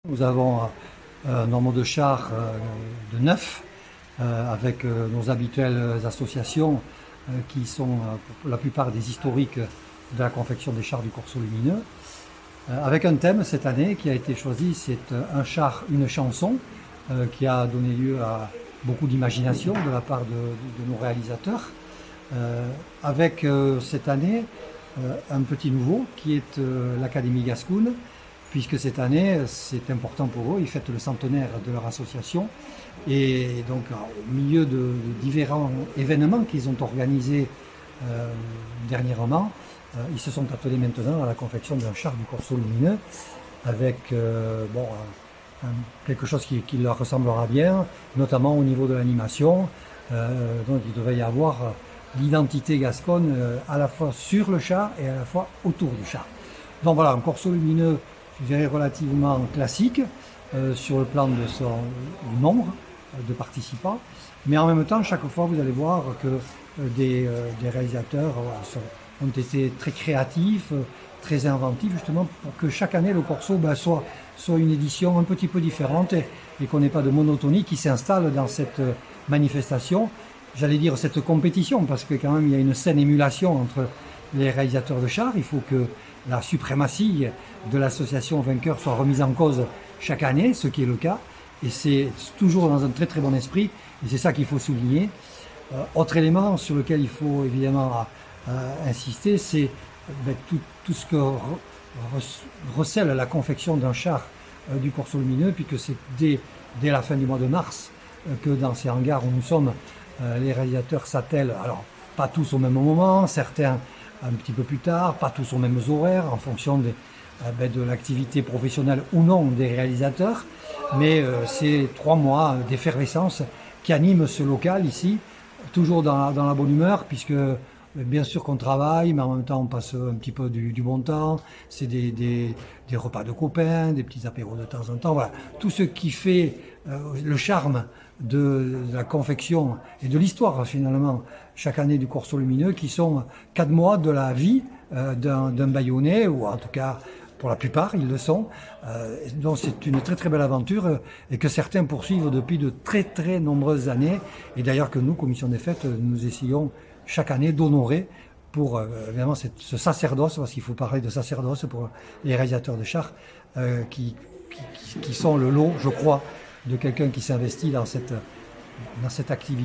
Nous avons un nombre de chars de 9 avec nos habituelles associations qui sont pour la plupart des historiques de la confection des chars du Corso Lumineux. Avec un thème cette année qui a été choisi, c'est un char, une chanson qui a donné lieu à beaucoup d'imagination de la part de nos réalisateurs. Avec cette année un petit nouveau qui est l'Académie Gascoune, puisque cette année c'est important pour eux, ils fêtent le centenaire de leur association et donc au milieu de différents événements qu'ils ont organisés dernièrement, ils se sont attelés maintenant à la confection d'un char du Corso Lumineux avec quelque chose qui leur ressemblera bien, notamment au niveau de l'animation. Donc il devait y avoir l'identité gasconne à la fois sur le char et à la fois autour du char. Donc voilà, un Corso Lumineux, je dirais, relativement classique sur le plan de du nombre de participants, mais en même temps, chaque fois, vous allez voir que des réalisateurs ont été très créatifs, très inventifs, justement, pour que chaque année, le Corso soit une édition un petit peu différente et qu'on n'ait pas de monotonie qui s'installe dans cette manifestation. J'allais dire cette compétition, parce que quand même, il y a une saine émulation entre les réalisateurs de chars. Il faut que la suprématie de l'association vainqueur soit remise en cause chaque année, ce qui est le cas, et c'est toujours dans un très très bon esprit, et c'est ça qu'il faut souligner. Autre élément sur lequel il faut évidemment insister, c'est tout ce que recèle la confection d'un char du Corso Lumineux, puisque c'est dès la fin du mois de mars que dans ces hangars où nous sommes, les réalisateurs s'attellent, alors pas tous au même moment, certains un petit peu plus tard, pas tous aux mêmes horaires, en fonction de l'activité professionnelle ou non des réalisateurs, mais c'est 3 mois d'effervescence qui animent ce local ici, toujours dans la bonne humeur, puisque bien sûr qu'on travaille, mais en même temps on passe un petit peu du bon temps, c'est des repas de copains, des petits apéros de temps en temps, voilà, tout ce qui fait le charme de la confection et de l'histoire finalement chaque année du Corso Lumineux, qui sont 4 mois de la vie d'un Bayonnais, ou en tout cas pour la plupart ils le sont, donc c'est une très très belle aventure et que certains poursuivent depuis de très très nombreuses années, et d'ailleurs que nous, commission des fêtes, nous essayons chaque année d'honorer pour évidemment ce sacerdoce, parce qu'il faut parler de sacerdoce pour les réalisateurs de chars qui sont le lot, je crois, de quelqu'un qui s'investit dans cette activité.